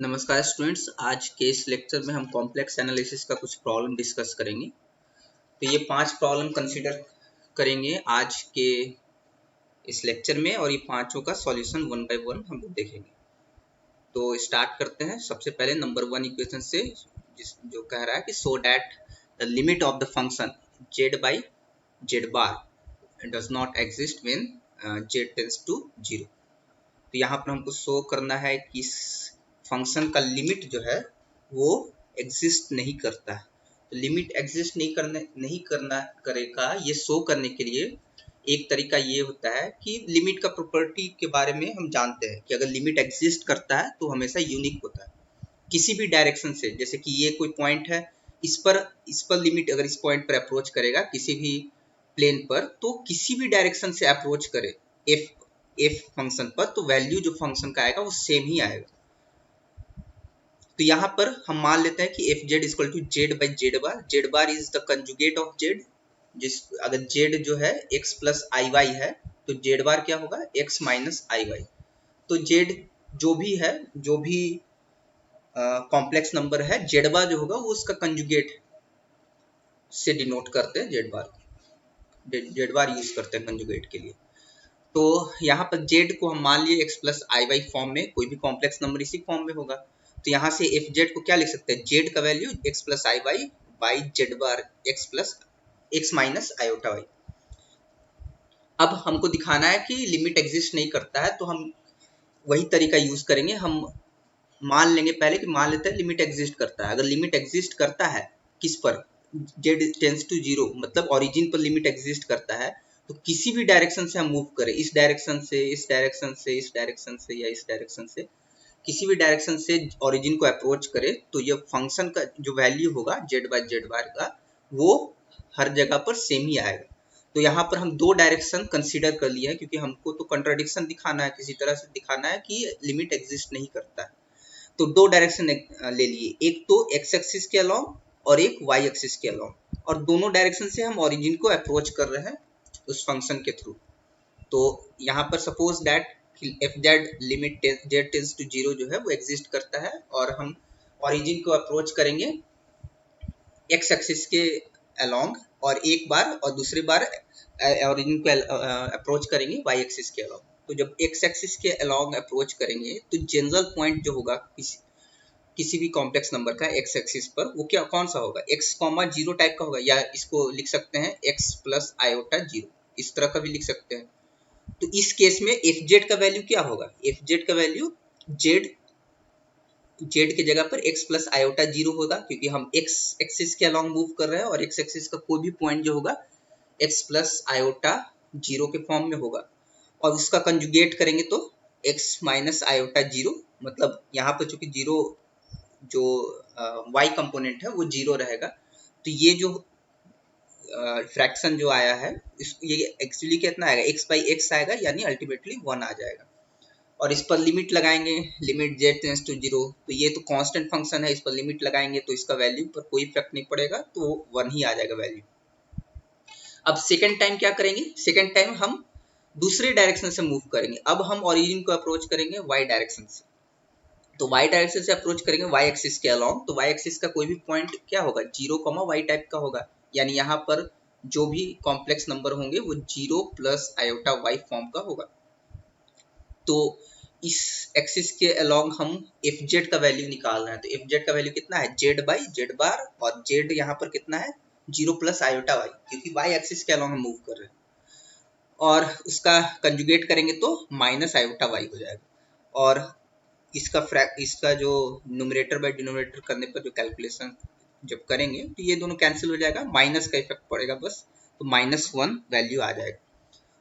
नमस्कार स्टूडेंट्स, आज के इस लेक्चर में हम कॉम्प्लेक्स एनालिसिस का कुछ प्रॉब्लम डिस्कस करेंगे। तो ये 5 प्रॉब्लम कंसीडर करेंगे आज के इस लेक्चर में और ये पांचों का सॉल्यूशन वन बाय वन हम लोग देखेंगे। तो स्टार्ट करते हैं। सबसे पहले नंबर 1 इक्वेशन से, जो कह रहा है कि so that the limit of the function z by z bar does not exist when z tends to 0। तो यहाँ पर हमको शो करना है कि इस फंक्शन का लिमिट जो है वो एग्जिस्ट नहीं करता है। तो लिमिट एग्जिस्ट नहीं करना करेगा, ये शो करने के लिए एक तरीका ये होता है कि लिमिट का प्रॉपर्टी के बारे में हम जानते हैं कि अगर लिमिट एग्जिस्ट करता है तो हमेशा यूनिक होता है किसी भी डायरेक्शन से। जैसे कि ये कोई पॉइंट है, इस पर लिमिट अगर इस पॉइंट पर अप्रोच करेगा किसी भी प्लेन पर, तो किसी भी डायरेक्शन से अप्रोच करे एफ फंक्शन पर, तो वैल्यू जो फंक्शन का आएगा वो सेम ही आएगा। तो यहाँ पर हम मान लेते हैं कि F Z equal to Z by Z bar is the conjugate of Z. अगर जेड जो है एक्स प्लस आई वाई है तो जेड बार क्या होगा, एक्स माइनस आई वाई। तो जेड जो भी कॉम्प्लेक्स नंबर है, जेड बार जो होगा वो उसका कंजुगेट से डिनोट करते हैं। जेड बार यूज करते हैं कंजुगेट के लिए। तो यहाँ पर जेड को हम मान लिए x plus I Y form में, कोई भी कॉम्प्लेक्स नंबर इसी फॉर्म में होगा। तो यहाँ से एफ जेड को क्या लिख सकते हैं, जेड का value X plus I Y by Z bar X minus iota Y. अब हमको दिखाना है कि लिमिट एग्जिस्ट नहीं करता है, तो हम वही तरीका यूज करेंगे। हम मान लेंगे पहले कि मान लेते हैं लिमिट एग्जिस्ट करता है। अगर लिमिट एग्जिस्ट करता है किस पर, जेड टेंड्स टू 0, मतलब ओरिजिन पर लिमिट एग्जिस्ट करता है, तो किसी भी डायरेक्शन से हम मूव करें, इस डायरेक्शन से, इस डायरेक्शन से, इस डायरेक्शन से या इस डायरेक्शन से, किसी भी डायरेक्शन से ओरिजिन को अप्रोच करे, तो ये फंक्शन का जो वैल्यू होगा जेड बार का, वो हर जगह पर सेम ही आएगा। तो यहाँ पर हम दो डायरेक्शन कंसीडर कर लिए हैं, क्योंकि हमको तो कंट्राडिक्शन दिखाना है, किसी तरह से दिखाना है कि लिमिट एग्जिस्ट नहीं करता है। तो दो डायरेक्शन ले लिए, एक तो एक्स एक्सिस के अलोंग और एक वाई एक्सिस के अलोंग, और दोनों डायरेक्शन से हम ओरिजिन को अप्रोच कर रहे हैं उस फंक्शन के थ्रू। तो यहाँ पर suppose that F Z limit Z tends to 0 जो है वो एग्जिस्ट करता है, और हम ओरिजिन को अप्रोच करेंगे एक्स एक्सिस के अलोंग और एक बार, और दूसरी बार ओरिजिन को अप्रोच करेंगे वाई एक्सिस के अलोंग। तो जब एक्स एक्सिस के अलोंग अप्रोच करेंगे तो जनरल पॉइंट जो होगा किसी भी कॉम्प्लेक्स नंबर का एक्स एक्सिस पर, वो क्या कौन सा होगा, एक्स कॉमा 0 टाइप का होगा, या इसको लिख सकते हैं एक्स प्लस आयोटा 0, इस तरह का भी लिख सकते हैं। तो इस केस में एफ जेड का वैल्यू क्या होगा, एफ जेड का वैल्यू जेड के जगह पर एक्स प्लस आयोटा 0 होगा, क्योंकि हम एक्स एक्सिस के अलोंग मूव कर रहे हैं और एक्स एक्सिस का कोई भी पॉइंट जो होगा एक्स प्लस आयोटा 0 के फॉर्म में होगा। और उसका कंजुगेट करेंगे तो एक्स माइनस आयोटा 0, मतलब यहाँ पर चूंकि 0 जो वाई कंपोनेंट है वो 0 रहेगा, तो ये जो फ्रैक्शन जो आया है ये एक्चुअली कितना आएगा, एक्स बाई एक्स आएगा, यानी अल्टीमेटली 1 आ जाएगा। और इस पर लिमिट लगाएंगे, लिमिट जेड टेंड्स टू 0, तो ये तो कांस्टेंट फंक्शन है, इस पर लिमिट लगाएंगे तो इसका वैल्यू पर कोई इफेक्ट नहीं पड़ेगा, तो 1 ही आ जाएगा वैल्यू। अब सेकेंड टाइम क्या करेंगे, सेकेंड टाइम हम दूसरे डायरेक्शन से मूव करेंगे। अब हम ओरिजिन को अप्रोच करेंगे वाई डायरेक्शन से। तो वाई डायरेक्शन से अप्रोच करेंगे वाई एक्सिस के अलोंग, तो वाई एक्सिस का कोई भी पॉइंट क्या होगा, 0, वाई टाइप का होगा, यानी यहाँ पर जो भी कॉम्प्लेक्स नंबर होंगे वो 0 प्लस आयोटा वाई फॉर्म का होगा। तो इस एक्सिस के अलोंग हम एफ जेड का वैल्यू निकाल रहे हैं। तो एफ जेड का वैल्यू कितना है, जेड बाई जेड बार, और जेड यहाँ पर कितना है, 0 प्लस आयोटा वाई, क्योंकि वाई एक्सिस के अलोंग हम मूव कर रहे हैं। और उसका कंजुगेट करेंगे तो माइनस आयोटा वाई हो जाएगा। और इसका जो न्यूमरेटर बाय डिनोमिनेटर करने पर जो कैलकुलेशन जब करेंगे तो ये दोनों कैंसिल हो जाएगा, माइनस का इफेक्ट पड़ेगा बस, तो -1 वैल्यू आ जाएगा।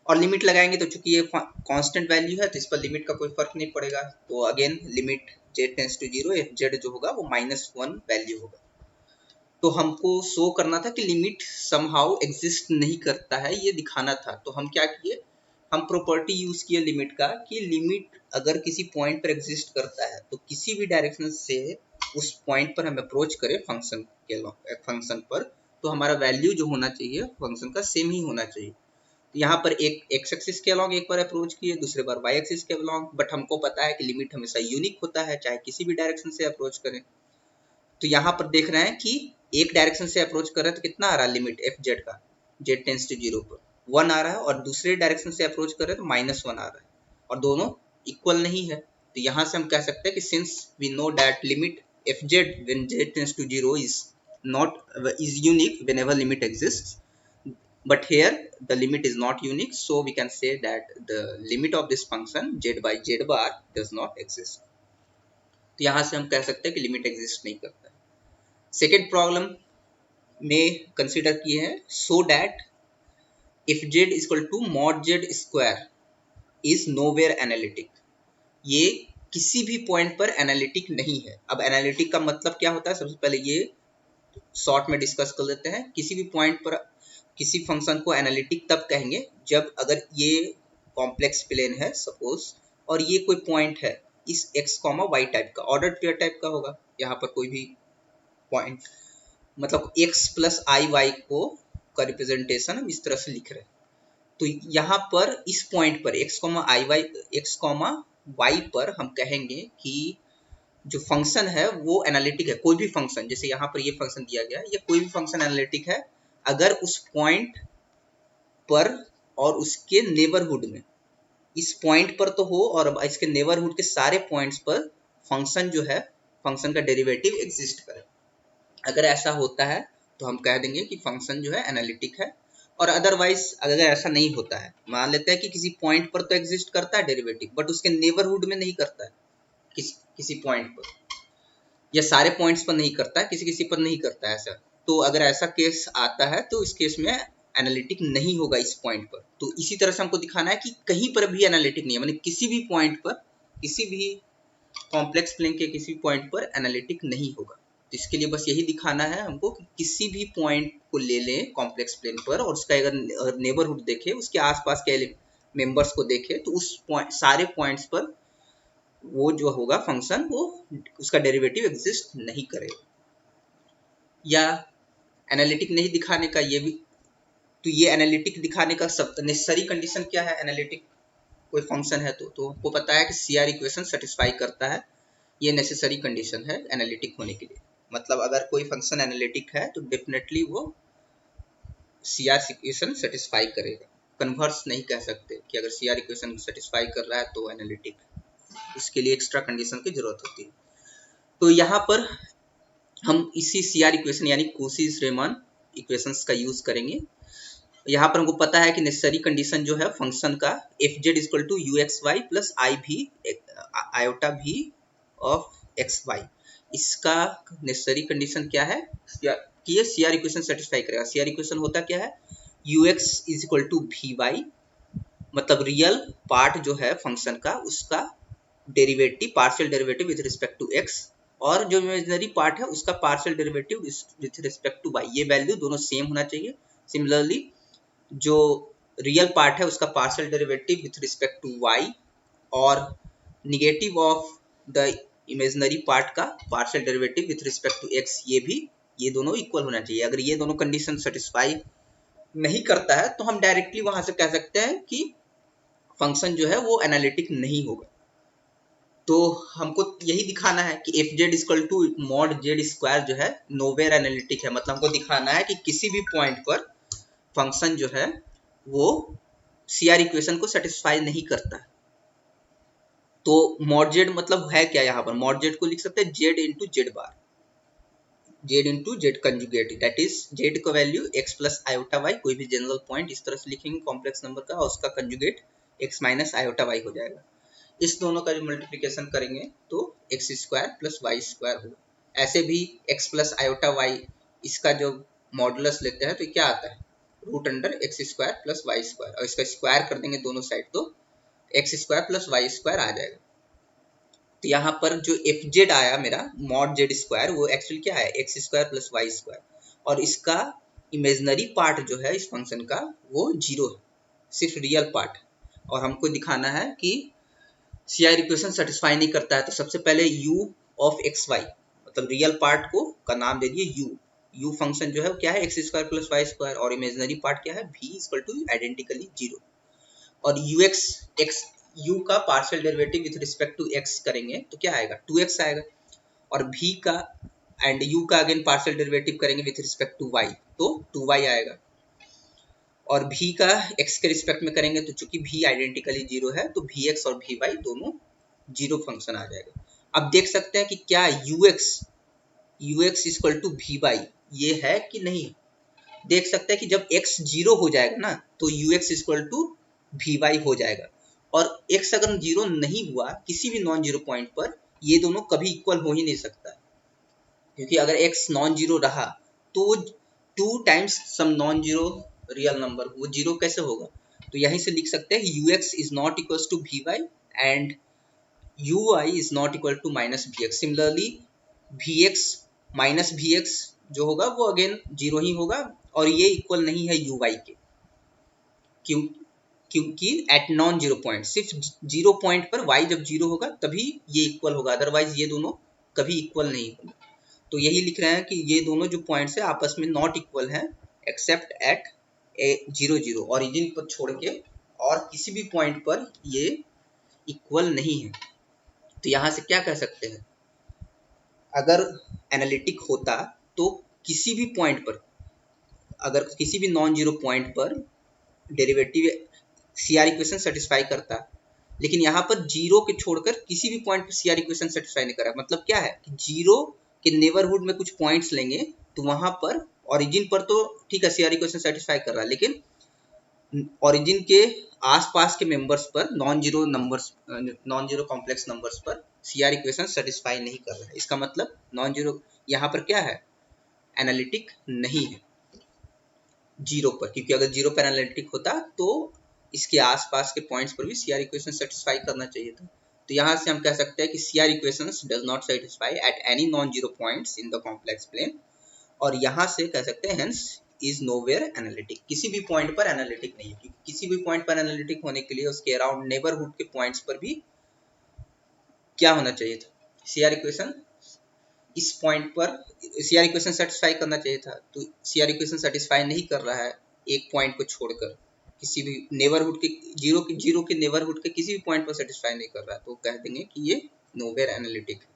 और लिमिट लगाएंगे तो चूंकि ये कांस्टेंट वैल्यू है तो इस पर लिमिट का कोई फर्क नहीं पड़ेगा। तो again limit Z tends to 0, F Z जो होगा वो -1 वैल्यू होगा। तो हमको शो करना था कि लिमिट समहाउ एग्जिस्ट नहीं करता है, ये दिखाना था। तो हम क्या किए, हम प्रॉपर्टी यूज किए लिमिट का, कि लिमिट अगर किसी पॉइंट पर एग्जिस्ट करता है तो किसी भी डायरेक्शन से उस पॉइंट पर हम अप्रोच करें फंक्शन पर, तो हमारा वैल्यू जो होना चाहिए फंक्शन का सेम ही होना चाहिए। यहाँ पर एक एक्स एक्सिस के अलॉन्ग एक बार अप्रोच किए, दूसरे बार वाई एक्सिस के अलॉन्ग, बट हमको पता है कि लिमिट हमेशा यूनिक होता है चाहे किसी भी डायरेक्शन से अप्रोच करें। तो यहाँ पर देख रहे हैं कि एक डायरेक्शन से अप्रोच कर रहे हैं तो कितना आ रहा है लिमिट एफ जेड का, जेड टेंस टू 0 पर 1 आ रहा है, और दूसरे डायरेक्शन से अप्रोच कर रहे हैं तो -1 आ रहा है, और दोनों इक्वल नहीं है। तो यहाँ से हम कह सकते हैं कि since we know that limit F Z when Z tends to 0 is unique whenever limit exists, but here the limit is not unique, so we can say that the limit of this function z by z bar does not exist. तो यहाँ से हम कह सकते हैं कि limit exist नहीं करता है। सेकेंड प्रॉब्लम में कंसिडर किए हैं, so that if Z equal to mod Z square is nowhere analytic, ये किसी भी पॉइंट पर एनालिटिक नहीं है। अब एनालिटिक का मतलब क्या होता है, सबसे पहले ये शॉर्ट में डिस्कस कर लेते हैं। किसी भी पॉइंट पर किसी फंक्शन को एनालिटिक तब कहेंगे जब अगर ये कॉम्प्लेक्स प्लेन है सपोज, और ये कोई पॉइंट है इस x, y टाइप का, ऑर्डर पेयर टाइप का होगा। यहाँ पर कोई भी पॉइंट मतलब x प्लस आई वाई को का रिप्रेजेंटेशन हम इस तरह से लिख रहे हैं। तो यहाँ पर इस पॉइंट पर x, y पर हम कहेंगे कि जो फंक्शन है वो एनालिटिक है। कोई भी फंक्शन, जैसे यहाँ पर ये फंक्शन दिया गया है, ये कोई भी फंक्शन एनालिटिक है अगर उस पॉइंट पर और उसके नेबरहुड में, इस पॉइंट पर तो हो और इसके नेबरहुड के सारे पॉइंट्स पर फंक्शन जो है, फंक्शन का डेरिवेटिव एग्जिस्ट करे। अगर ऐसा होता है तो हम कह देंगे कि फंक्शन जो है एनालिटिक है। और अदरवाइज अगर ऐसा नहीं होता है, मान लेते हैं कि किसी पॉइंट पर तो एग्जिस्ट करता है डेरिवेटिव, बट उसके नेबरहुड में नहीं करता है, किसी पॉइंट पर, या सारे पॉइंट्स पर नहीं करता है, किसी किसी पर नहीं करता है ऐसा। तो अगर ऐसा केस आता है तो इस केस में एनालिटिक नहीं होगा इस पॉइंट पर। तो इसी तरह से हमको दिखाना है कि कहीं पर भी एनालिटिक नहीं है, मतलब किसी भी पॉइंट पर, किसी भी कॉम्प्लेक्स प्लेन के किसी भी पॉइंट पर एनालिटिक नहीं होगा। तो इसके लिए बस यही दिखाना है हमको कि किसी भी पॉइंट को ले लें कॉम्प्लेक्स प्लेन पर, और उसका अगर नेबरहुड देखे, उसके आसपास के मेंबर्स को देखे, तो उस सारे पॉइंट्स पर वो जो होगा फंक्शन, वो उसका डेरिवेटिव एग्जिस्ट नहीं करेगा। या एनालिटिक नहीं दिखाने का ये भी, तो ये एनालिटिक दिखाने का सब नेसेसरी कंडीशन क्या है, एनालिटिक कोई फंक्शन है तो आपको पता है कि सीआर इक्वेशन सेटिस्फाई करता है। ये नेसेसरी कंडीशन है एनालिटिक होने के लिए। मतलब अगर कोई फंक्शन एनालिटिक है तो डेफिनेटली वो सीआर इक्वेशन सेटिस्फाई करेगा। कन्वर्स नहीं कह सकते कि अगर सीआर इक्वेशन सेटिस्फाई कर रहा है तो एनालिटिक, इसके लिए एक्स्ट्रा कंडीशन की जरूरत होती है। तो यहाँ पर हम इसी सीआर इक्वेशन यानी कोशी-रीमान इक्वेशंस का यूज करेंगे। यहाँ पर हमको पता है कि नेसेसरी कंडीशन जो है फंक्शन का F Z equal to U X Y plus I V iota V of X Y, इसका नेसेसरी कंडीशन क्या है कि ये सीआर इक्वेशन सेटिस्फाई करेगा। सीआर इक्वेशन होता क्या है, U X is equal to we Y, मतलब रियल पार्ट जो है फंक्शन का उसका derivative, partial derivative with respect to x, और जो इमेजिनरी पार्ट है उसका partial derivative with respect to Y. ये वैल्यू दोनों सेम होना चाहिए। सिमिलरली जो रियल पार्ट है उसका partial derivative with respect to Y, और negative of the imaginary part का partial derivative with respect to X, ये दोनों इक्वल होना चाहिए। अगर ये दोनों कंडीशन सेटिस्फाई नहीं करता है तो हम डायरेक्टली वहां से कह सकते हैं कि फंक्शन जो है वो एनालिटिक नहीं होगा। तो हमको यही दिखाना है कि F Z equal to mod Z square जो है नोवेयर एनालिटिक है। मतलब हमको दिखाना है कि किसी भी पॉइंट पर फंक्शन जो है वो सीआर इक्वेशन को सेटिस्फाई नहीं करता। तो मॉड जेड मतलब है क्या, यहाँ पर मॉड जेड को लिख सकते हैं Z into Z bar, Z into Z conjugate, that is Z का value X plus iota Y, कोई भी जनरल पॉइंट इस तरह से लिखेंगे कॉम्प्लेक्स नंबर का, और उसका conjugate X minus iota Y हो जाएगा। इस दोनों का जो मल्टीप्लिकेशन करेंगे तो X square plus Y square होगा। ऐसे भी एक्स प्लस आयोटा वाई, इसका जो मॉडुलस लेते हैं तो क्या आता है, root under X square plus Y square, और इसका स्क्वायर कर देंगे दोनों साइड तो X square plus Y square आ जाएगा। तो यहाँ पर जो एफ जेड आया मेरा मॉड जेड स्क्वायर, वो एक्चुअली क्या है, X square plus Y square, और इसका इमेजिनरी पार्ट जो है इस फंक्शन का वो 0 है, सिर्फ रियल पार्ट। और हमको दिखाना है कि सीआर इक्वेशन सेटिस्फाई नहीं करता है। तो सबसे पहले u ऑफ एक्स वाई, मतलब रियल पार्ट को का नाम दे दिए u फंक्शन जो है वो क्या है x square plus Y square, और इमेजिनरी पार्ट क्या है v इक्वल टू आइडेंटिकली 0। और ux x u का partial derivative with respect to x करेंगे तो क्या आएगा 2x आएगा, और v का एंड u का अगेन पार्शियल डेरिवेटिव करेंगे विथ रिस्पेक्ट टू y तो 2y आएगा, और v का x के रिस्पेक्ट में करेंगे तो चूंकि v आइडेंटिकली 0 है तो vx और vy दोनों 0 फंक्शन आ जाएगा। अब देख सकते हैं कि क्या ux इक्वल टू vy ये है कि नहीं। देख सकते हैं कि जब x 0 हो जाएगा ना तो ux इक्वल टू vy हो जाएगा, और x अगर 0 नहीं हुआ किसी भी नॉन जीरो पॉइंट पर ये दोनों कभी इक्वल हो ही नहीं सकता, क्योंकि अगर x नॉन जीरो रहा तो 2 times some non zero real number वो 0 कैसे होगा। तो यहीं से लिख सकते हैं ux is not equal to vy and uy is not equal to minus vx। Similarly vx minus vx जो होगा वो अगेन 0 ही होगा, और ये इक्वल नहीं है uy के, क्योंकि एट नॉन जीरो पॉइंट सिर्फ 0 पॉइंट पर y जब 0 होगा तभी ये इक्वल होगा, अदरवाइज ये दोनों कभी इक्वल नहीं होंगे। तो यही लिख रहे हैं कि ये दोनों जो पॉइंट्स है आपस में नॉट इक्वल हैं एक्सेप्ट एट 0 ओरिजिन पर छोड़ के, और किसी भी पॉइंट पर ये इक्वल नहीं है। तो यहाँ से क्या कह सकते हैं, अगर एनालिटिक होता तो किसी भी पॉइंट पर, अगर किसी भी नॉन जीरो पॉइंट पर डेरिवेटिव सीआर इक्वेशन सेटिस्फाई करता, लेकिन यहाँ पर 0 के छोड़कर किसी भी पॉइंट पर सीआर इक्वेशन सेटिस्फाई नहीं कर रहा। मतलब क्या है कि 0 के नेबरहुड में कुछ पॉइंट्स लेंगे तो वहां पर ओरिजिन पर तो ठीक है सीआर इक्वेशन सेटिस्फाई कर रहा है, लेकिन ओरिजिन के आसपास के मेंबर्स पर नॉन जीरो कॉम्प्लेक्स नंबर्स पर सीआर इक्वेशन सेटिस्फाई नहीं कर रहा है। इसका मतलब नॉन जीरो यहाँ पर क्या है, एनालिटिक नहीं है 0 पर, क्योंकि अगर 0 पर एनालिटिक होता तो इसके आसपास के पॉइंट्स पर भी सीआर इक्वेशन सेटिस्फाई करना चाहिए था। तो यहाँ से हम कह सकते हैं कि CR equations does not satisfy at any non zero points in the complex plane, और यहाँ से कह सकते हैं हेंस इज नोवेयर एनालिटिक, किसी भी पॉइंट पर एनालिटिक नहीं है, क्योंकि किसी भी पॉइंट पर एनालिटिक होने के लिए उसके अराउंड नेबरहुड के पॉइंट्स पर भी क्या होना चाहिए था, सीआर इक्वेशन इस पॉइंट पर सीआर इक्वेशन सेटिस्फाई करना चाहिए था। तो सीआर इक्वेशन सेटिस्फाई नहीं कर रहा है एक पॉइंट को छोड़कर, किसी भी नेबरहुड के जीरो के नेबरहुड के किसी भी पॉइंट पर सेटिस्फाई नहीं कर रहा है, तो कह देंगे कि ये नोवेयर एनालिटिक है।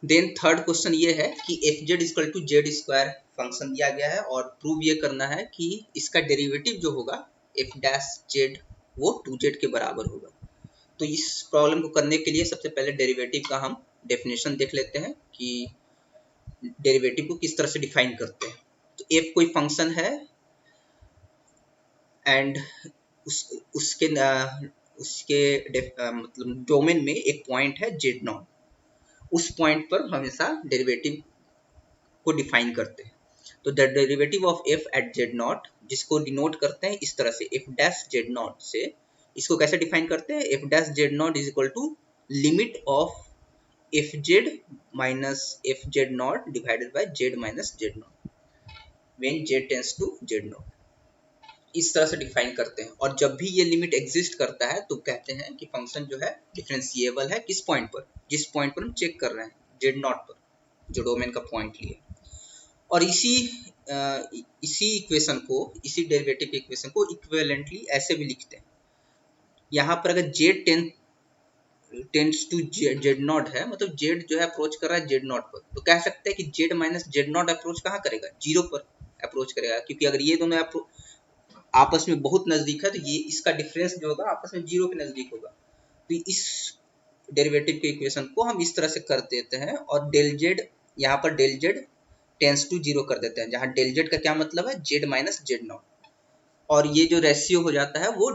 देन थर्ड क्वेश्चन ये है कि F Z equal to Z square function दिया गया है, और प्रूव ये करना है कि इसका डेरिवेटिव जो होगा एफ डैश जेड वो 2z के बराबर होगा। तो इस प्रॉब्लम को करने के लिए सबसे पहले डेरिवेटिव का हम डेफिनेशन देख लेते हैं कि डेरिवेटिव को किस तरह से डिफाइन करते हैं। तो एफ कोई फंक्शन है एंड उसके मतलब डोमेन में एक पॉइंट है जेड नॉट, उस पॉइंट पर हमेशा डेरिवेटिव को डिफाइन करते हैं। तो the derivative of F at Z not, जिसको डिनोट करते हैं इस तरह से एफ डैश जेड नॉट से, इसको कैसे डिफाइन करते हैं, F dash Z not is equal to limit of F Z minus F Z not divided by Z minus Z not when Z tends to Z not, इस तरह से define करते हैं। और जब भी ये लिमिट एग्जिस्ट करता है तो कहते हैं कि फंक्शन जो है डिफरेंशिएबल है किस पॉइंट पर, जिस पॉइंट पर हम चेक कर रहे हैं जेड नॉट पर, जो डोमेन का पॉइंट लिए। और इसी इक्वेशन को, इसी डेरिवेटिव के इक्वेशन को इक्विवेलेंटली ऐसे भी लिखते हैं, यहाँ पर अगर Z tends to Z not है, मतलब जेड जो है अप्रोच कर रहा है जेड नॉट पर, तो कह सकते हैं कि Z minus Z not approach कहाँ करेगा, 0 पर अप्रोच करेगा, क्योंकि अगर ये दोनों आपस में बहुत नजदीक है तो ये इसका डिफरेंस जो होगा आपस में 0 के नजदीक होगा। तो इस डेरिवेटिव के इक्वेशन को हम इस तरह से कर देते हैं, और डेल जेड, यहाँ पर डेल जेड टेंस टू 0 कर देते हैं, जहाँ डेल जेड का क्या मतलब है जेड माइनस जेड नॉट, और ये जो रेशियो हो जाता है वो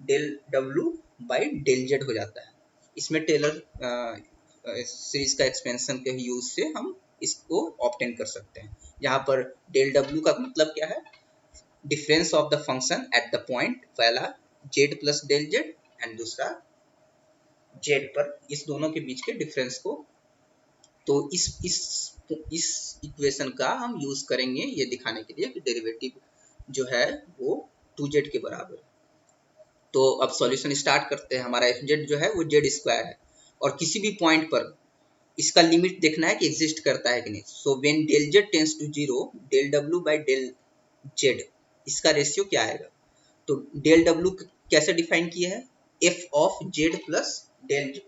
del W by del Z हो जाता है। इसमें टेलर सीरीज का एक्सपेंशन के यूज से हम इसको ऑब्टेन कर सकते हैं, जहाँ पर डेल डब्ल्यू का मतलब क्या है, difference of the function at the point, पहला Z plus del Z and दूसरा जेड पर, इस दोनों के बीच के डिफरेंस को। तो इस इक्वेशन का हम यूज करेंगे ये दिखाने के लिए कि डेरिवेटिव जो है वो 2z के बराबर है। तो अब सॉल्यूशन स्टार्ट करते हैं। हमारा एफ जेड जो है वो जेड स्क्वायर है, और किसी भी पॉइंट पर इसका लिमिट देखना है कि एग्जिस्ट करता है कि नहीं। So when del Z tends to zero, del W by del Z, इसका रेशियो क्या आएगा? तो डेल डब्ल्यू कैसे डिफाइन किया है? F of Z plus del Z.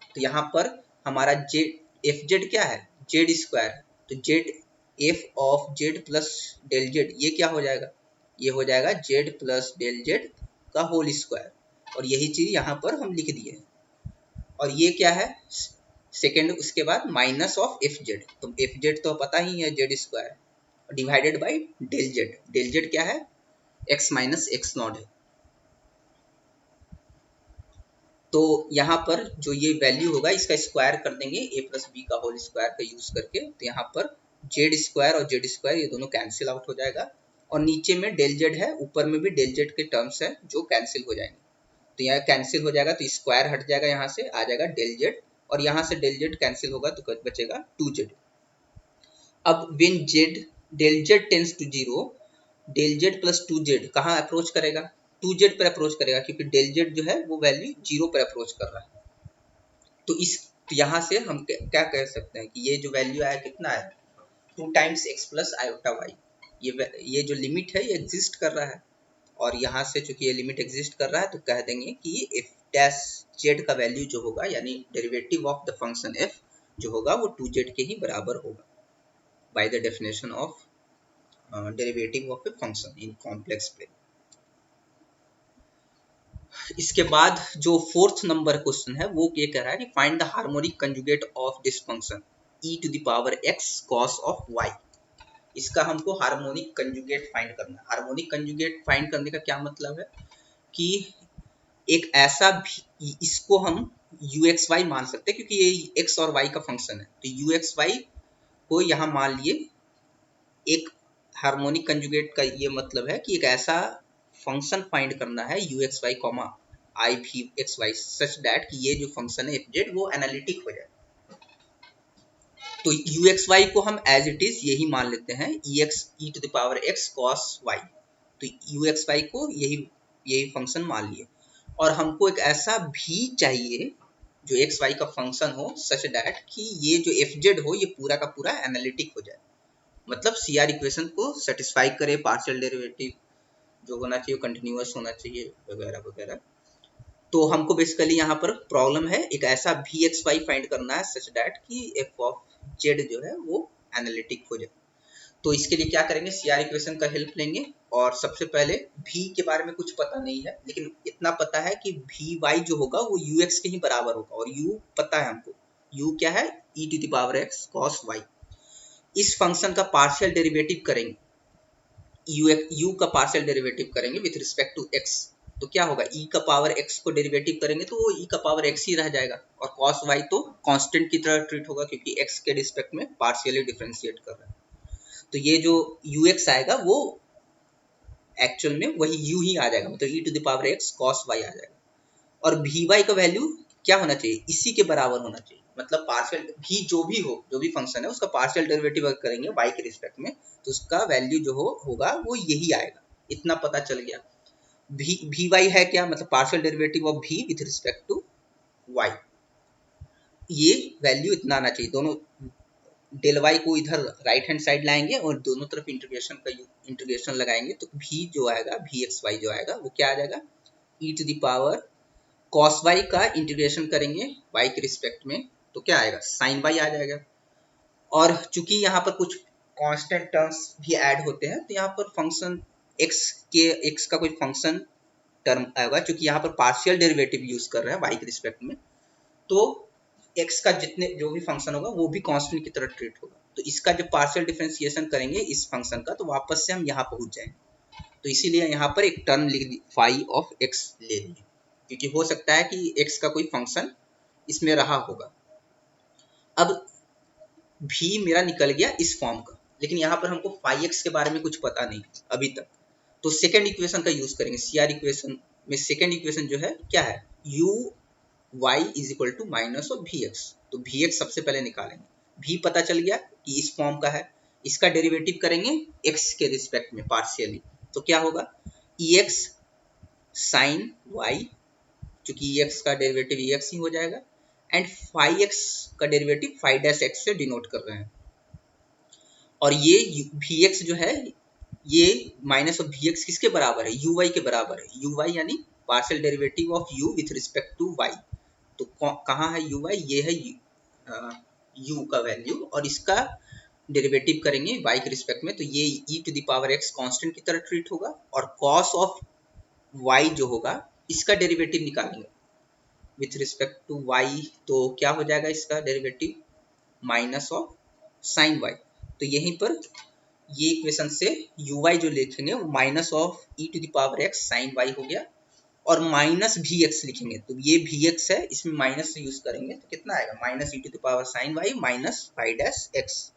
तो यहाँ पर हमारा जेड एफ जेड क्या है? Z square. तो Z F of Z plus del Z, ये क्या हो जाएगा? ये हो जाएगा जेड प्लस डेल जेड का होल स्क्वायर। और यही चीज यहाँ पर हम लिख दिए हैं। और ये क्या है? सेकेंड, उसके बाद माइनस ऑफ एफ जेड। तो एफ जेड तो पता ही है, Z square divided by del Z. Del Z क्या है? एक्स माइनस एक्स नॉट है। तो यहाँ पर जो ये वैल्यू होगा इसका स्क्वायर कर देंगे ए प्लस बी का होल स्क्वायर का यूज करके। तो यहाँ पर जेड स्क्वायर और जेड स्क्वायर ये दोनों कैंसिल आउट हो जाएगा। और नीचे में डेल जेड है, ऊपर में भी डेल जेड के टर्म्स है जो कैंसिल हो जाएंगे। तो यहाँ कैंसिल हो जाएगा तो स्क्वायर हट जाएगा, यहाँ से आ जाएगा डेल जेड। और यहाँ से डेल जेड कैंसिल होगा तो बचेगा 2z। अब when Z del Z tends to zero, del Z plus 2z कहाँ अप्रोच करेगा? 2z पर अप्रोच करेगा, क्योंकि डेल जेड जो है वो वैल्यू 0 पर अप्रोच कर रहा है। तो इस यहाँ से हम क्या कह सकते हैं कि ये जो वैल्यू आया कितना है? 2 times X plus iota Y. ये जो लिमिट है ये एग्जिस्ट कर रहा है। और यहाँ से चूंकि ये लिमिट एग्जिस्ट कर रहा है तो कह देंगे कि एफ डैश जेड का वैल्यू जो होगा, यानी derivative of the function F जो होगा वो 2z के ही बराबर होगा, by the definition of derivative of a function in complex plane. इसके बाद जो फोर्थ नंबर क्वेश्चन है वो ये कह रहा है कि find the harmonic conjugate of this function e to the power x cos of y। इसका हमको हार्मोनिक कंजुगेट फाइंड करना है। हार्मोनिक कंजुगेट फाइंड करने का क्या मतलब है कि एक ऐसा भी, इसको हम uxy मान सकते हैं क्योंकि ये x और y का फंक्शन है। तो uxy को यहाँ मान लिए एक हार्मोनिक कंजुगेट का ये मतलब है कि एक ऐसा फंक्शन फाइंड करना है uxy कॉमा आई भी एक्स वाई सच दैट कि ये जो फंक्शन है एफ जेड वो एनालिटिक हो जाए। तो uxy को हम एज इट इज यही मान लेते हैं e to the power x cos y। तो uxy को यही फंक्शन मान लिए। और हमको एक ऐसा भी चाहिए जो एक्स वाई का फंक्शन हो सच दैट कि ये जो एफ जेड हो ये पूरा का पूरा एनालिटिक हो जाए, मतलब सीआर इक्वेशन को सेटिस्फाई करे, पार्शियल डेरिवेटिव जो होना चाहिए कंटिन्यूअस होना चाहिए वगैरह वगैरह। तो हमको बेसिकली यहाँ पर प्रॉब्लम है एक ऐसा भी एक्स वाई फाइंड करना है सच दैट कि एफ ऑफ जेड जो है वो एनालिटिक हो जाए। तो इसके लिए क्या करेंगे? सीआर इक्वेशन का हेल्प लेंगे। और सबसे पहले भी के बारे में कुछ पता नहीं है, लेकिन इतना पता है कि भी वाई जो होगा वो यू एक्स के ही बराबर होगा। और यू पता है हमको, यू क्या है? E to the power X cos Y. इस फंक्शन का पार्शियल डेरिवेटिव करेंगे, यू का पार्शियल डेरिवेटिव करेंगे विथ रिस्पेक्ट टू एक्स। तो क्या होगा? e का पावर x को डेरिवेटिव करेंगे तो वो e का पावर x ही रह जाएगा। और cos y तो कांस्टेंट की तरह ट्रीट होगा क्योंकि x के रिस्पेक्ट में पार्शियली डिफरेंशिएट कर रहा है। तो ये जो ux आएगा वो एक्चुअल में वही u ही आ जाएगा, मतलब e to the power x cos y आ जाएगा। और vy का वैल्यू क्या होना चाहिए? इसी के बराबर होना चाहिए, मतलब पार्शियल भी जो भी हो, जो भी फंक्शन है उसका पार्शियल डेरिवेटिव करेंगे y के रिस्पेक्ट में तो उसका वैल्यू जो होगा वो यही आएगा। इतना पता चल गया। भी वाई है क्या? मतलब पार्शियल डेरिवेटिव ऑफ भी विथ रिस्पेक्ट टू वाई। ये वैल्यू इतना आना चाहिए। दोनों डेल वाई को इधर राइट हैंड साइड लाएंगे और दोनों तरफ इंटीग्रेशन लगाएंगे तो भी जो आएगा, भी एक्स वाई जो आएगा वो क्या आ जाएगा? E to the power cos y का इंटीग्रेशन करेंगे वाई के रिस्पेक्ट में तो क्या आएगा? साइन वाई आ जाएगा। और चूंकि यहाँ पर कुछ कांस्टेंट टर्म्स भी ऐड होते हैं तो यहाँ पर फंक्शन एक्स का कोई फंक्शन टर्म आएगा। चूंकि यहाँ पर पार्शियल डेरिवेटिव यूज कर रहे हैं वाई के रिस्पेक्ट में तो एक्स का जितने जो भी फंक्शन होगा वो भी कांस्टेंट की तरह ट्रीट होगा। तो इसका जब पार्शियल डिफरेंशिएशन करेंगे इस फंक्शन का तो वापस से हम यहाँ पहुंच जाएंगे। तो इसीलिए यहाँ पर एक टर्म लिख दी फाई ऑफ एक्स ले ली, क्योंकि हो सकता है कि एक्स का कोई फंक्शन इसमें रहा होगा। अब भी मेरा निकल गया इस फॉर्म का, लेकिन यहाँ पर हमको फाई एक्स के बारे में कुछ पता नहीं अभी तक। तो सेकेंड इक्वेशन का यूज करेंगे। सीआर इक्वेशन में सेकेंड इक्वेशन जो है क्या है? U Y is equal to minus of V X. तो भी एक्स सबसे पहले निकालेंगे। भी पता चल गया कि इस फॉर्म का है, इसका डेरिवेटिव करेंगे एक्स के रिस्पेक्ट में पार्शियली तो क्या होगा? ई एक्स साइन वाई, चूंकि ई एक्स का डेरिवेटिव ई एक्स ही हो जाएगा, एंड फाइव एक्स का डेरिवेटिव फाइव डैश एक्स से डिनोट कर रहे हैं। और ये वी एक्स जो है ये माइनस ऑफ वी एक्स किसके बराबर है, यू वाई के बराबर है। यू वाई यानी partial derivative of U with respect to Y. तो कहाँ है यू वाई, ये है यू का वैल्यू, और इसका डेरिवेटिव करेंगे वाई के रिस्पेक्ट में, तो ये e to the power x constant की तरह ट्रीट होगा। और कॉस ऑफ वाई जो होगा इसका डेरिवेटिव निकालेंगे विथ रिस्पेक्ट टू वाई, तो क्या हो जाएगा इसका derivative, minus of sine Y. तो यहीं पर ये इक्वेशन से यू वाई जो लिखेंगे वो minus of E to the power x sine Y हो गया, और माइनस वी एक्स लिखेंगे, तो ये वी एक्स है, इसमें माइनस से यूज करेंगे तो कितना आएगा, minus E to the power sine Y minus five dash X.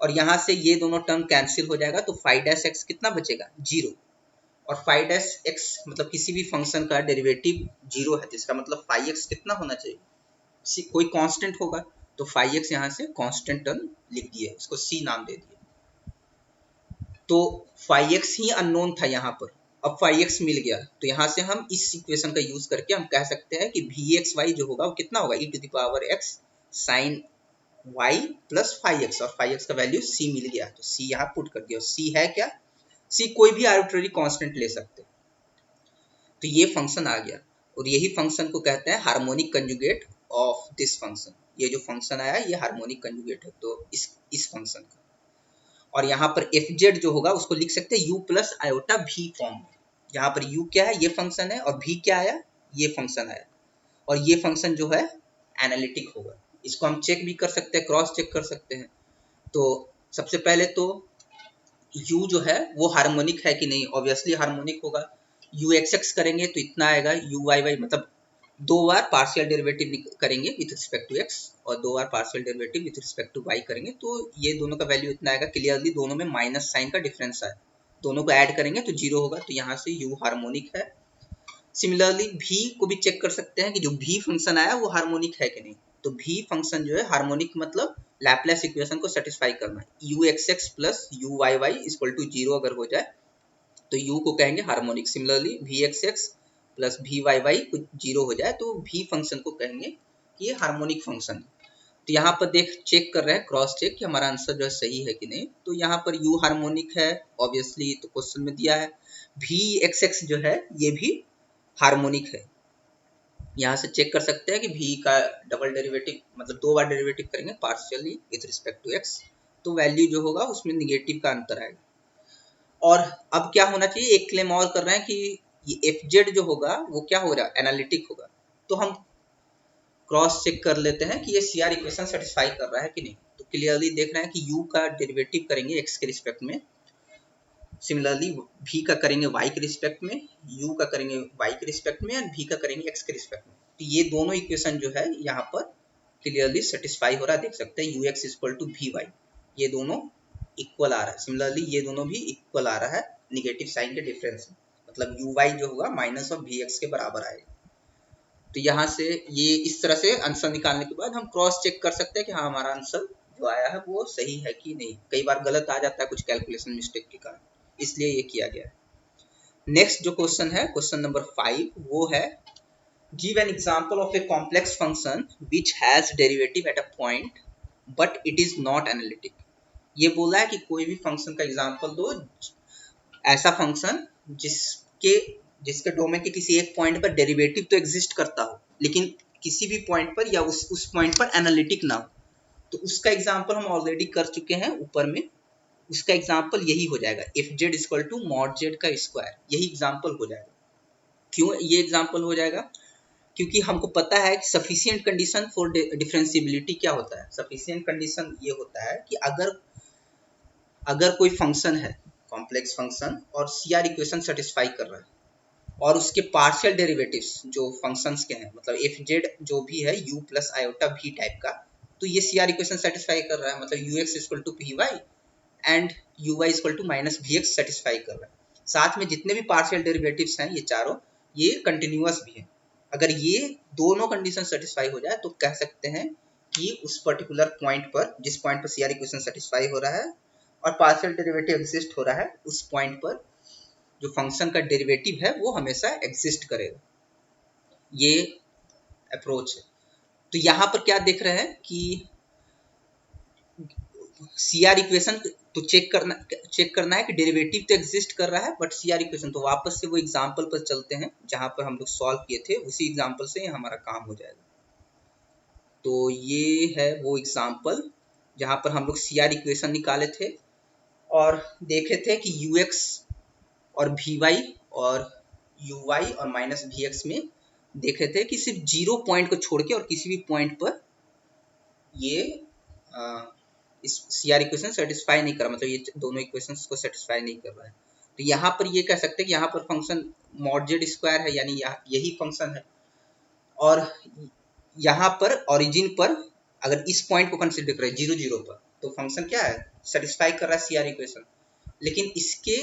और यहाँ से ये दोनों टर्म कैंसिल हो जाएगा, तो फाइव डैश एक्स कितना बचेगा, जीरो। और फाइव डैश एक्स मतलब किसी भी फंक्शन का डेरिवेटिव जीरो है, जिसका मतलब फाइव एक्स कितना होना चाहिए, कोई कांस्टेंट होगा। तो फाइव एक्स यहाँ से कांस्टेंट टर्म लिख दिए, इसको सी नाम दे दिए। तो फाइव एक्स ही अननोन था यहाँ पर, अब फाइव एक्स मिल गया, तो यहाँ से हम इस इक्वेशन का यूज करके हम कह सकते हैं कि वी एक्स वाई जो होगा वो कितना होगा, e to the power x sine y plus five x, और फाइव एक्स का वैल्यू सी मिल गया, तो सी यहाँ पुट कर दिया। सी है क्या, सी कोई भी आर्बिट्ररी कांस्टेंट ले सकते, तो ये फंक्शन आ गया। और यही फंक्शन को कहते हैं harmonic conjugate of this function. ये जो फंक्शन आया ये हार्मोनिक कंजुगेट है तो इस फंक्शन का। और यहाँ पर एफ जेड जो होगा उसको लिख सकते हैं यू प्लस आयोटा भी फॉर्म में। यहाँ पर यू क्या है, ये फंक्शन है, और भी क्या आया, ये फंक्शन आया। और ये फंक्शन जो है एनालिटिक होगा, इसको हम चेक भी कर सकते हैं, क्रॉस चेक कर सकते हैं। तो सबसे पहले तो u जो है वो हार्मोनिक है कि नहीं, ऑब्वियसली हार्मोनिक होगा। यू एक्स एक्स करेंगे तो इतना आएगा, यू वाई वाई मतलब दो बार पार्शियल डेरिवेटिव करेंगे विथ रिस्पेक्ट टू एक्स, और दो बार partial derivative with respect to y करेंगे, तो ये दोनों का वैल्यू इतना आएगा। क्लियरली दोनों में माइनस साइन का डिफरेंस है, दोनों को ऐड करेंगे तो जीरो होगा, तो यहाँ से u हार्मोनिक है। सिमिलरली भी को भी चेक कर सकते हैं कि जो भी फंक्शन आया वो हार्मोनिक है कि नहीं। तो भी फंक्शन जो है हार्मोनिक मतलब लैपलेस इक्वेशन को सेटिस्फाई करना है, U x X plus U Y Y equal to zero अगर हो जाए तो u को कहेंगे harmonic. Similarly V X X plus V Y Y कुछ जीरो हो जाए तो भी फंक्शन को कहेंगे कि ये हार्मोनिक फंक्शन है। तो यहाँ पर देख चेक कर रहे हैं, क्रॉस चेक कि हमारा आंसर जो है सही है कि नहीं। तो यहाँ पर u हार्मोनिक है ऑब्वियसली, तो क्वेश्चन में दिया है। वी एक्स एक्स जो है ये भी हार्मोनिक है, यहाँ से चेक कर सकते हैं कि v का डबल डेरिवेटिव मतलब दो बार डेरिवेटिव करेंगे partially with respect to x, तो वैल्यू जो होगा उसमें निगेटिव का अंतर आएगा। और अब क्या होना चाहिए, एक क्लेम और कर रहे हैं कि ये एफ जेड जो होगा वो क्या हो रहा है, एनालिटिक होगा। तो हम क्रॉस चेक कर लेते हैं कि ये सी आर इक्वेशन सेटिस्फाई कर रहा है कि नहीं। तो क्लियरली देख रहे हैं कि u का डेरिवेटिव करेंगे x के रिस्पेक्ट में, सिमिलरली v का करेंगे y के रिस्पेक्ट में, u का करेंगे y के रिस्पेक्ट में, और v का करेंगे x के रिस्पेक्ट में। तो ये दोनों इक्वेशन जो है यहाँ पर क्लियरली सेटिस्फाई हो रहा है, देख सकते हैं u x equal to we y, ये दोनों इक्वल आ रहा है। सिमिलरली ये दोनों भी इक्वल आ रहा है निगेटिव साइन के डिफरेंस में, मतलब यू वाई जो होगा माइनस ऑफ वी एक्स के बराबर आएगा। तो यहाँ से ये इस तरह से आंसर निकालने के बाद हम क्रॉस चेक कर सकते हैं कि हाँ हमारा आंसर जो आया है वो सही है कि नहीं। कई बार गलत आ जाता है कुछ कैलकुलेशन मिस्टेक के कारण, इसलिए ये किया गया है। नेक्स्ट जो क्वेश्चन है, क्वेश्चन नंबर 5, वो है give an example of a complex function which has derivative at a point but it is not analytic. ये बोला है कि कोई भी फंक्शन का एग्जांपल दो, ऐसा फंक्शन जिसके जिसके डोमेन के किसी एक पॉइंट पर डेरिवेटिव तो एग्जिस्ट करता हो लेकिन किसी भी पॉइंट पर या उस पॉइंट पर एनालिटिक ना हो। तो उसका एग्जांपल हम ऑलरेडी कर चुके हैं ऊपर में, उसका एग्जांपल यही हो जाएगा f Z equal to mod z का स्क्वायर, यही एग्जांपल हो जाएगा। क्यों ये एग्जांपल हो जाएगा, क्योंकि हमको पता है कि सफिशिएंट कंडीशन फॉर डिफरेंशिएबिलिटी क्या होता है। सफिशिएंट कंडीशन ये होता है कि अगर कोई फंक्शन है कॉम्प्लेक्स फंक्शन और सी आर इक्वेशन सेटिस्फाई कर रहा है और उसके पार्शियल डेरिवेटिव्स जो फंक्शंस के हैं, मतलब एफ जेड जो भी है यू प्लस आयोटा भी टाइप का, तो ये सी आर इक्वेशन सेटिस्फाई कर रहा है, मतलब u x equal to p y and u y equal to minus v x satisfy कर रहा है। साथ में जितने भी पार्शियल डेरिवेटिव्स हैं ये चारों, ये कंटिन्यूअस भी है। अगर ये दोनों कंडीशन सेटिस्फाई हो जाए तो कह सकते हैं कि उस पर्टिकुलर पॉइंट पर, जिस पॉइंट पर सी आर इक्वेशन सेटिस्फाई हो रहा है और पार्शियल डेरिवेटिव एग्जिस्ट हो रहा है, उस पॉइंट पर जो फंक्शन का डेरिवेटिव है वो हमेशा एग्जिस्ट करेगा। ये अप्रोच है। तो यहाँ पर क्या देख रहे हैं कि सीआर इक्वेशन तो चेक करना है कि डेरिवेटिव तो एग्जिस्ट कर रहा है, बट सीआर इक्वेशन, तो वापस से वो एग्जांपल पर चलते हैं जहां पर हम लोग सॉल्व किए थे, उसी एग्जांपल से हमारा काम हो जाएगा। तो ये है वो एग्जांपल जहां पर हम लोग सीआर इक्वेशन निकाले थे और देखे थे कि ux और vy और uy और माइनस vx में देखे थे कि सिर्फ 0 पॉइंट को छोड़ के और किसी भी पॉइंट पर ये इस सीआर इक्वेशन सेटिस्फाई नहीं कर रहा, मतलब ये दोनों इक्वेशंस को सेटिस्फाई नहीं कर रहा है। तो यहाँ पर ये कह सकते हैं कि यहाँ पर फंक्शन मॉड जेड स्क्वायर है, यानी यही फंक्शन है। और यहाँ पर ओरिजिन पर अगर इस पॉइंट को कंसिडर करें 0 0 पर, तो फंक्शन क्या है, सेटिस्फाई कर रहा है सीआर इक्वेशन, लेकिन इसके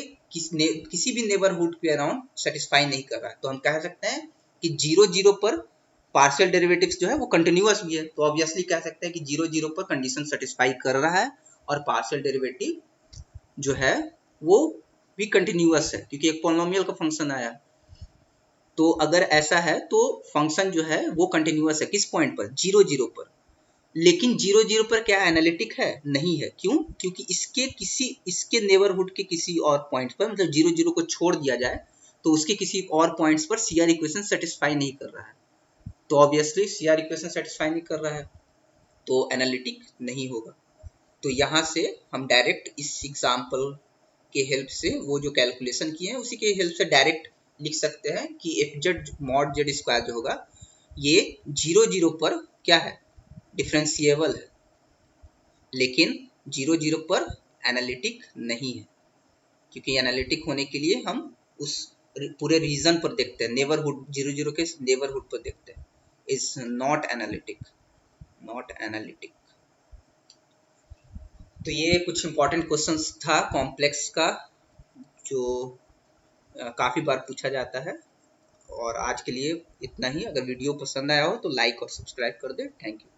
किसी भी नेबरहुड के अराउंड सेटिस्फाई नहीं कर रहा है। तो हम कह सकते हैं कि 0 0 पर पार्शियल डेरिवेटिव्स जो है वो कंटिन्यूअस भी है, तो ऑब्वियसली कह सकते हैं कि 0 0 पर कंडीशन सेटिस्फाई कर रहा है और पार्शियल डेरिवेटिव जो है वो भी कंटिन्यूअस है, क्योंकि एक पॉलिनोमियल का फंक्शन आया। तो अगर ऐसा है तो फंक्शन जो है वो कंटिन्यूअस है किस पॉइंट पर, 0 0 पर। लेकिन 0 0 पर क्या एनालिटिक है, नहीं है। क्यों? क्योंकि इसके नेबरहुड के किसी और पॉइंट पर, मतलब 0 0 को छोड़ दिया जाए तो उसके किसी और पॉइंट्स पर सीआर इक्वेशन सेटिस्फाई नहीं कर रहा है, तो ऑब्वियसली सीआर इक्वेशन सेटिस्फाई नहीं कर रहा है, तो एनालिटिक नहीं होगा। तो यहाँ से हम डायरेक्ट इस एग्जाम्पल के हेल्प से वो जो कैलकुलेशन किए हैं उसी के हेल्प से डायरेक्ट लिख सकते हैं कि F Z mod Z square जो होगा ये 0 0 पर क्या है, डिफरेंशिएबल है, लेकिन 0 0 पर एनालिटिक नहीं है, क्योंकि एनालिटिक होने के लिए हम उस पूरे रीजन पर देखते हैं, नेबरहुड 0 0 के नेबरहुड पर देखते हैं। Is not analytic, not analytic. तो ये कुछ इंपॉर्टेंट क्वेश्चंस था कॉम्प्लेक्स का, जो काफ़ी बार पूछा जाता है। और आज के लिए इतना ही। अगर वीडियो पसंद आया हो तो लाइक और सब्सक्राइब कर दे। Thank you.